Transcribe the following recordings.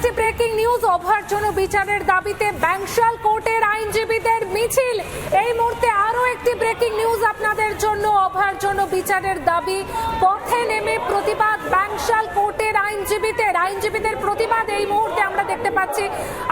একটি breaking news, অভয়ার জন্য বিচারের দাবিতে ব্যাংশাল কোর্টের আইনজীবীদের মিছিল। এই মুহূর্তে আরো একটি ব্রেকিং নিউজ আপনাদের জন্য, অভয়ার জন্য বিচারের দাবি, পথে নেমে প্রতিবাদ ব্যাংশাল কোর্টের আইনজীবীদের প্রতিবাদ এই মুহূর্তে আমরা দেখতে পাচ্ছি।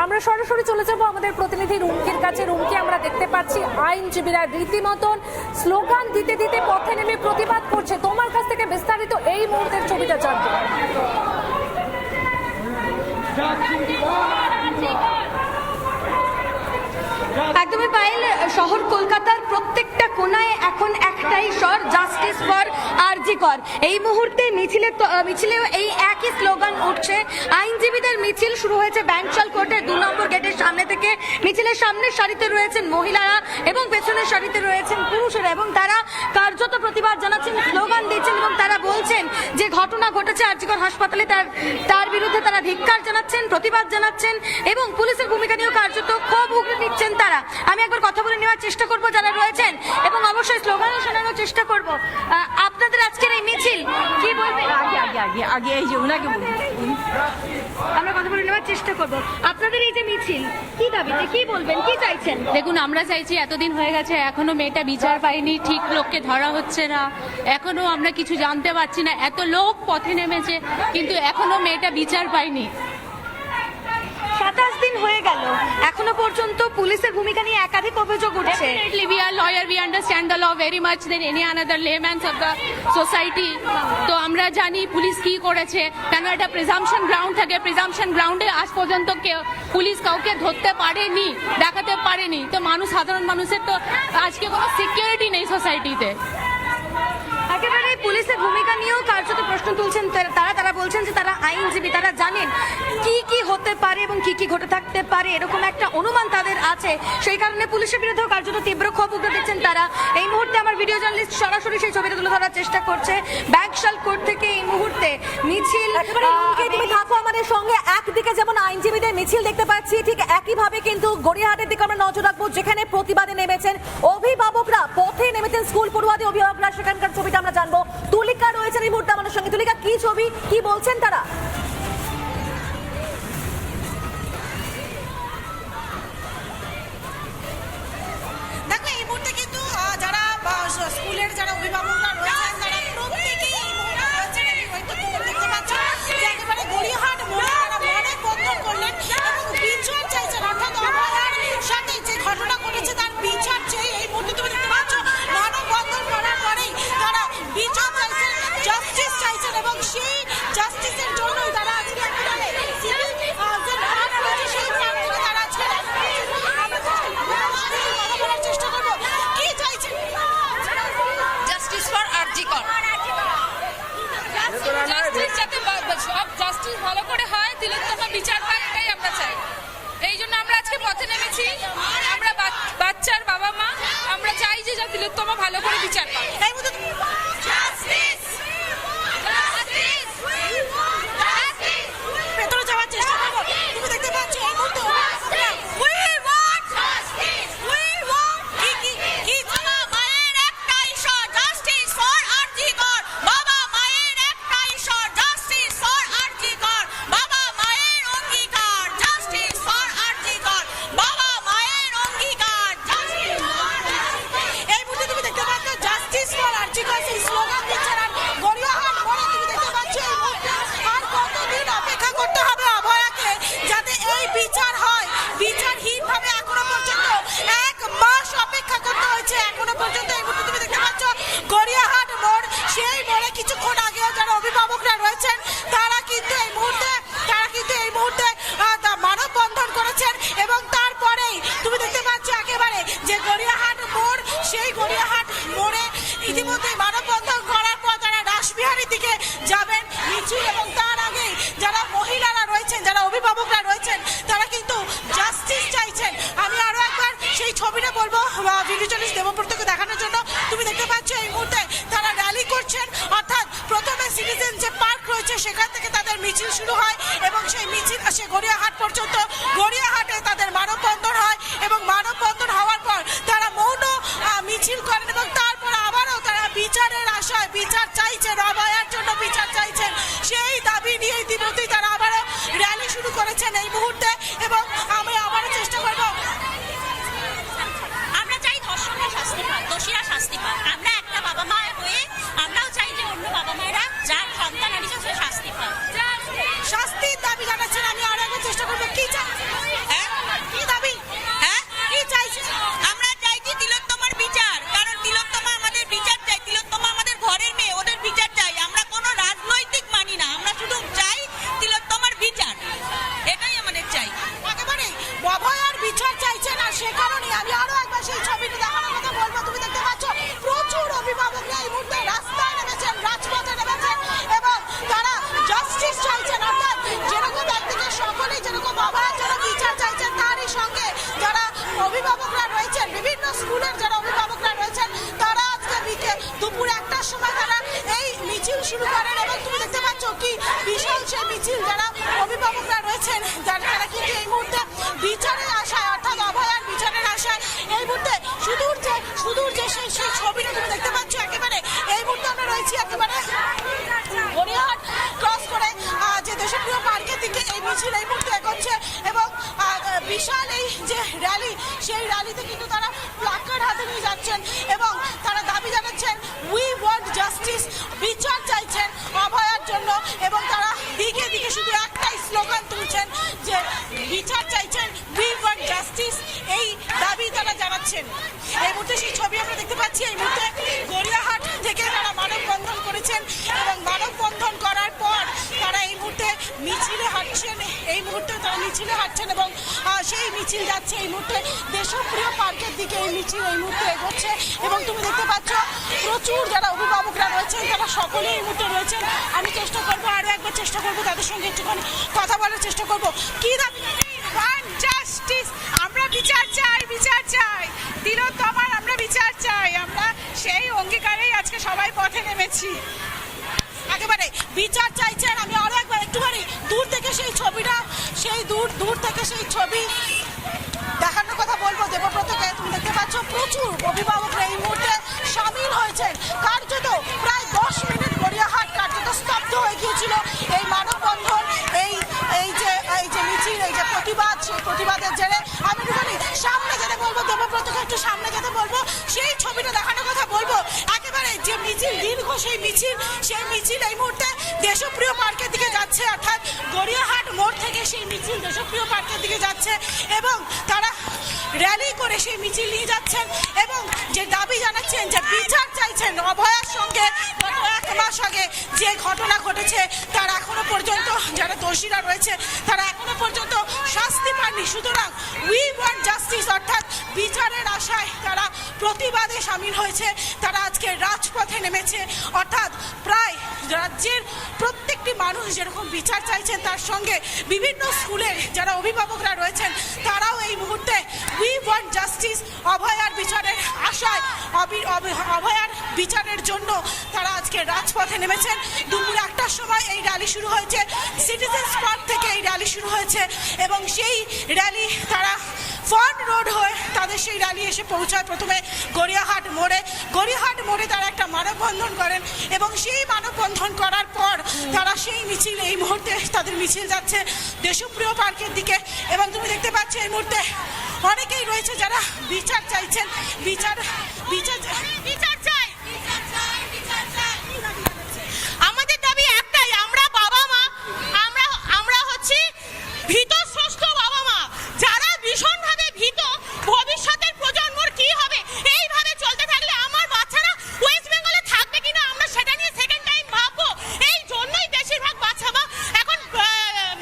আমরা সরাসরি চলে যাব আমাদের প্রতিনিধি রুমকির কাছে। রুমকি, আমরা দেখতে পাচ্ছি আইনজীবীরা রীতিমতন স্লোগান দিতে দিতে পথে নেমে প্রতিবাদ করছে। তোমার কাছ থেকে বিস্তারিত এই মুহূর্তের ছবিটা জানবো। একদমই পায়েল, শহর কলকাতার প্রত্যেকটা কোনায় এখন একটাই স্বর, জাস্টিস ফর আরজি কর। এই মুহূর্তে মিছিলেও এই একই স্লোগান উঠছে। আইনজীবীদের মিছিল শুরু হয়েছে ব্যাংশাল কোর্টের 2 নম্বর গেটের সামনে থেকে। মিছিলের সামনের সারিতে রয়েছেন মহিলারা এবং পেছনের সারিতে রয়েছেন পুরুষেরা, এবং তারা কার্যত প্রতিবাদ জানাচ্ছেন, স্লোগান দিচ্ছেন এবং তারা বলছেন যে ঘটনা ঘটেছে আরজি কর হাসপাতালে, তার বিরুদ্ধে তারা ধিক্কার জানাচ্ছেন, প্রতিবাদ জানাচ্ছেন এবং পুলিশের ভূমিকা নিয়েও কার্যত ক্ষোভ উগরে দিচ্ছেন তারা। আমি একবার কথা বলে নেওয়ার চেষ্টা করব যারা রয়েছেন এবং অবশ্যই স্লোগানও শোনানোর চেষ্টা করব। আপনাদের আজকের এই মিছিল কি বলবেন? আগে এই যে ওনাকে বলুন, আমরা কথা বলে নেওয়ার চেষ্টা করব। আপনাদের এই যে মিছিল, কি দাবিতে, কি বলবেন, কি চাইছেন? দেখুন, আমরা চাইছি, এতদিন হয়ে গেছে এখনো মেয়েটা বিচার পায়নি, ঠিক লোককে ধরা হচ্ছে না, এখনো আমরা কিছু জানতে পারছি না। এত লোক পথে নেমেছে কিন্তু এখনো মেয়েটা বিচার পায়নি। 27 দিন হয়ে গেল, এখনো পর্যন্ত পুলিশের ভূমিকা নিয়ে একাধিক অভিযোগ উঠছে। Definitely we are lawyer, we understand the law very much than any another layman of the society. তো আমরা জানি পুলিশ কি করেছে, কেন একটা প্রিজাম্পশন গ্রাউন্ড থাকে, প্রিজাম্পশন গ্রাউন্ডে আজ পর্যন্ত পুলিশ কাউকে ধরতে পারেনি, দেখাতে পারেনি। তো সাধারণ মানুষের তো আজকে কোনো সিকিউরিটি নেই সোসাইটিতে। একেবারে পুলিশের ভূমিকা নিয়েও কার্যত প্রশ্ন তুলছেন তারা বলছেন যে তারা আইনজীবী, তারা জানেন কি কি হতে পারে এবং কি কি ঘটে থাকতে পারে, এরকম একটা অনুমান তাদের আছে। সেই কারণে পুলিশের বিরুদ্ধেও কার্যত তীব্র ক্ষোভ উগরে দিচ্ছেন তারা। এই মুহূর্তে আমার ভিডিও জার্নালিস্ট সরাসরি সেই ছবিটা তুলে ধরার চেষ্টা করছে। ব্যাংশাল কোর্ট থেকে এই মুহূর্তে মিছিল। তুমি থাকো আমাদের সঙ্গে। একদিকে যেমন আইনজীবীদের মিছিল দেখতে পাচ্ছি, ঠিক একইভাবে কিন্তু গড়িয়াহাটের দিকে আমরা নজর রাখবো, যেখানে প্রতিবাদে নেমেছেন অভিভাবকরা, পথে নেমেছেন স্কুল পড়ুয়াদের অভিভাবকরা। সেখানকার ছবিটা আমরা জানবো। তুলিকা রয়েছেন এই মুহূর্তে আমাদের সঙ্গে। তুলিকা, কি ছবি, কি বলছেন তারা? দেখো, এই মুহূর্তে কিন্তু যারা স্কুলের যারা অভিভাবকরা রয়েছেন তারা প্রত্যেকেই এই মুহূর্তে রয়েছেন। হয়তো তোমরা দেখতে পাচ্ছ যে একেবারে গড়িয়াহাট মোড়ে তারা মানববন্ধন করলেন এবং বিচার চাইছেন, অর্থাৎ অভয়ার সাথে যে ঘটনা ঘটেছে তার বিচার চেয়ে এই মুহূর্তে তুমি দেখতে পাচ্ছ মানববন্ধন করার পরেই তারা বিচার চাইছেন, জাস্টিস চাইছেন এবং সেই জাস্টিসের জন্যই তারা আজকে একেবারে সিভিল যে প্রার্থী রয়েছে সেই প্রার্থীকে তারা আজকে কথা বলার চেষ্টা করবো। কি চাইছেন? জাস্টিস ফর আরজি কর, জাস্টিস যাতে সব জাস্টিস ভালো করে হয়, তিলোত্তমা বিচার পায়, এটাই আমরা চাই। এই জন্য আমরা আজকে পথে নেমেছি। আমরা বাচ্চার বাবা মা, আমরা চাই যে তিলোত্তমা ভালো করে বিচার পায়। এই মুহূর্তে ভেতরে যাওয়ার চেষ্টা করবো। তুমি দেখতে পাচ্ছ এই মুহূর্তে কিছুক্ষণ আগেও যারা অভিভাবকরা রয়েছেন তারা কিন্তু এই মুহূর্তে মানববন্ধন করেছেন এবং তারপরেই তুমি দেখতে পাচ্ছ একেবারে যে গড়িয়াহাট মোড়, সেই গড়িয়াহাট মোড়ে ইতিমধ্যে মানববন্ধন করার পর তারা রাসবিহারীর দিকে যাবেন মিছিল, এবং তার আগে যারা মহিলারা রয়েছেন, যারা অভিভাবকরা রয়েছেন তারা কিন্তু জাস্টিস চাইছেন। আমি আরো একবার সেই ছবিটা বলবো ভিডিও জার্নালিস্ট দেবব্রতকে দেখানোর জন্য। তুমি দেখতে পাচ্ছ এই মুহূর্তে তারা র্যালি করছেন, অর্থাৎ প্রথমে সিটিজেন যে পার্ক রয়েছে সেখান থেকে তাদের মিছিল শুরু হয় এবং সেই মিছিল আসে গড়িয়াহাট পর্যন্ত। গড়িয়াহাটে তাদের মানববন্ধন হয় এবং মানববন্ধন হওয়ার পর তারা মৌন মিছিল করেন এবং তারপর আবারও তারা বিচারের আশায় বিচার চাইছেন, অভয়ার জন্য বিচার চাইছেন। সেই দাবি নিয়ে ইতিমধ্যেই তারা আবারও র্যালি শুরু করে করেছেন এই মুহূর্তে, এবং আমি আবারও চেষ্টা করবো। আমরা চাই ধর্ষণের শাস্তি পাক, দোষীরা শাস্তি পাক। আমরা একটা বাবা মা হয়ে আমরাও চাই যে অন্য বাবা মায়েরা যার সন্তান হারিয়েছে সে শাস্তি পাক। শাস্তির দাবি জানাচ্ছেন, আমি আরো একবার চেষ্টা করবো। কি চাই, কি দাবি, কি চাইছে? আমরা চাইছি তিলোত্তমার বিচার, কারণ তিলোত্তমা আমাদের বিচার চাই। তিলোত্তমা আমাদের ঘরের মেয়ে, ওদের বিচার চাই। আমরা কোনো রাজনৈতিক মানি না, আমরা শুধু চাই তিলোত্তমার বিচার, এটাই আমাদের চাই। একেবারে অভয়ার বিচার চাইছেন, আর সে কারণে আমি আরো একবার সেই ছবিটি দেখানোর কথা বলবো। তুমি দেখতে পাচ্ছ প্রচুর অভিভাবকরা এই মুহূর্তে রাস্তায় নেমেছেন, রাজপথে নেমেছেন, এবং তারা জাস্টিস চাইছেন। অর্থাৎ যেরকম একদিকে সকলেই যেরকম অভয়ার জন্য বিচার চাইছেন, তারই সঙ্গে যারা অভিভাবকরা রয়েছেন, বিভিন্ন স্কুলের যারা অভিভাবকরা রয়েছেন, তারা আজকে দুপুর 1টার সময় তারা এই মিছিল শুরু করেন। এবং তুমি দেখতে পাচ্ছ কি বিশাল সেই মিছিল, যারা অভিভাবকরা রয়েছেন তারা কিন্তু এই মুহূর্তে বিচারের আশায়, অর্থাৎ অভয়ার বিচারের আশায় এই মুহূর্তে সুদূর যে সেই ছবিটা তুমি দেখতে পাচ্ছ। একেবারে এই মুহূর্তে আমরা রয়েছি একেবারে গড়িয়াহাট ক্রস করে যে দেশপ্রিয় পার্কের দিকে এই মিছিল এই মুহূর্তে এগোচ্ছে, এবং বিশাল এই যে র্যালি, সেই র্যালিতে কিন্তু তারা প্লাকার্ড হাতে নিয়ে যাচ্ছেন, এবং তারা দাবি জানাচ্ছেন উই ওয়ান্ট জাস্টিস, বিচার চাইছেন অভয়ার জন্য, এবং তারা দিকে দিকে শুধু একটাই স্লোগান তুলছেন যে বিচার চাইছেন, উই ওয়ান্ট জাস্টিস, এই দাবি তারা জানাচ্ছেন। এই মুহূর্তে সেই ছবি আমরা দেখতে পাচ্ছি। এই মুহূর্তে গড়িয়াহাট থেকে তারা মানববন্ধন করেছেন, এবং মানববন্ধন করার পর তারা এই মুহূর্তে মিছিলে হাঁটছেন। এই মুহূর্তে তারা মিছিলে হাঁটছেন, এবং সেই মিছিল যাচ্ছে এই মুহূর্তে দেশপ্রিয় পার্কের দিকে। এই মিছিল এই মুহূর্তে এগোচ্ছে, এবং তুমি দেখতে পাচ্ছ প্রচুর যারা অভিভাবকরা রয়েছেন তারা সকলেই এই মুহূর্তে রয়েছেন। আমি চেষ্টা করবো, আরো একবার চেষ্টা করবো তাদের সঙ্গে একটুখানি কথা বলার চেষ্টা করবো। কি দাবি? জাস্টিস, আমরা বিচার চাই, বিচার চাই তিলোত্তমার, আমরা বিচার চাই। আমরা সেই অঙ্গীকারেই আজকে সবাই পথে নেমেছি। একেবারে বিচার চাইছেন। আমি আরো একবার একটুখানি দূর থেকে সেই ছবিটা, সেই দূর থেকে সেই ছবি দেখানোর কথা বলবো দেবব্রতকে। তুমি দেখতে পাচ্ছ প্রচুর অভিভাবকরা এই মুহূর্তে সামিল হয়েছেন। কার্যত প্রায় 10 মিনিট গড়িয়াহাট কার্যত স্তব্ধ হয়ে গিয়েছিল এই মানববন্ধন, এই যে মিছিল, এই যে প্রতিবাদ, সেই প্রতিবাদের জেরে। আমি একটুখানি সামনে যেতে বলবো দেবব্রতকে, একটু সামনে যেতে বলবো, সেই ছবিটা দেখানোর কথা বলবো। একেবারে যে মিছিল, দীর্ঘ সেই মিছিল এই মুহূর্তে দেশপ্রিয় পার্কের দিকে যাচ্ছে, অর্থাৎ গড়িয়াহাট মোড় থেকে সেই মিছিল দেশপ্রিয় পার্কের দিকে যাচ্ছে, এবং তারা র্যালি করে সেই মিছিল নিয়ে যাচ্ছেন, এবং যে দাবি জানাচ্ছেন যে বিচার চাইছেন অভয়ার সঙ্গে গত 1 মাস আগে যে ঘটনা ঘটেছে, তার এখনো পর্যন্ত যারা দোষীরা রয়েছে তারা এখনো পর্যন্ত শাস্তি পাননি। সুতরাং উই ওয়ান্ট জাস্টিস, অর্থাৎ বিচারের আশায় তারা প্রতিবাদে সামিল হয়েছে। তারা আজকে রাজপথে নেমেছে, অর্থাৎ প্রায় রাজ্যের প্রত্যেকটি মানুষ যেরকম বিচার চাইছেন, তার সঙ্গে বিভিন্ন স্কুলের যারা অভিভাবকরা রয়েছেন তারাও এই মুহূর্তে উই ওয়ান্ট জাস্টিস, অভয়ার বিচারের আশায়, অভয়ার বিচারের জন্য তারা আজকে রাজপথে নেমেছেন। দুপুর 1টার সময় এই র্যালি শুরু হয়েছে, সিটিজেন্স পার্ক থেকে এই র্যালি শুরু হয়েছে, এবং সেই র্যালি তারা ফন রোড হয়ে তাদের সেই র্যালি এসে পৌঁছায় প্রথমে গড়িয়াহাট মোড়ে তারা একটা মানববন্ধন করেন, এবং সেই মানববন্ধন করার পর তারা সেই মিছিল এই মুহূর্তে তাদের মিছিল যাচ্ছে দেশপ্রিয় পার্কের দিকে। এবং তুমি দেখতে পাচ্ছ এই মুহূর্তে অনেকেই রয়েছে যারা বিচার চাইছেন, বিচার চাই। আমাদের দাবি একটাই, আমরা বাবা মা, আমরা হচ্ছে ভীতস্রষ্ট বাবা মা, যারা ভীষণভাবে ভীত ভবিষ্যতের প্রজন্মর কি হবে। এইভাবে চলতে থাকলে আমার বাচ্চারা ওয়েস্ট বেঙ্গলে থাকবে কিনা আমরা সেটা নিয়ে সেকেন্ড টাইম ভাববো। এই জন্যই বেশিরভাগ বাচ্চা এখন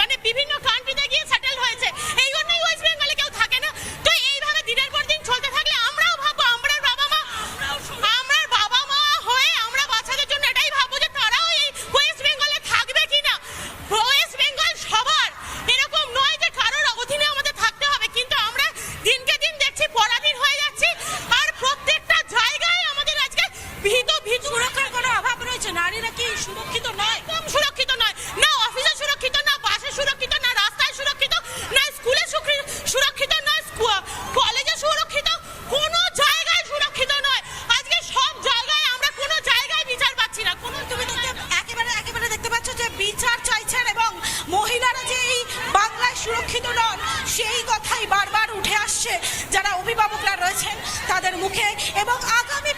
মানে বিভিন্ন কান্ট্রিতে গিয়ে সেটেল হয়েছে, এই জন্যই ওয়েস্ট বেঙ্গলে কেউ থাকে না। তো এইভাবে দিনের পর দিন চলতে থাকলে আমরাও ভাববো, আমরা বাবা মা, কথাই বারবার উঠে আসছে যারা অভিভাবকরা রয়েছেন তাদের মুখে, এবং আগামী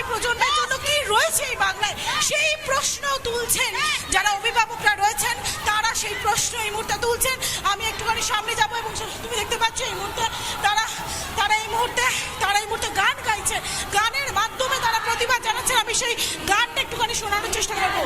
প্রজন্মের জন্য কি রয়েছে এই বাংলায় সেই প্রশ্ন তুলছেন যারা অভিভাবকরা রয়েছেন, তারা সেই প্রশ্ন এই মুহূর্তে তুলছেন। আমি একটুখানি সামনে যাব এবং তুমি দেখতে পাচ্ছ এই মুহূর্তে তারা এই মুহূর্তে গান গাইছে, গানের মাধ্যমে তারা প্রতিবাদ জানাচ্ছে। আমি সেই গানটা একটুখানি শোনানোর চেষ্টা করবো।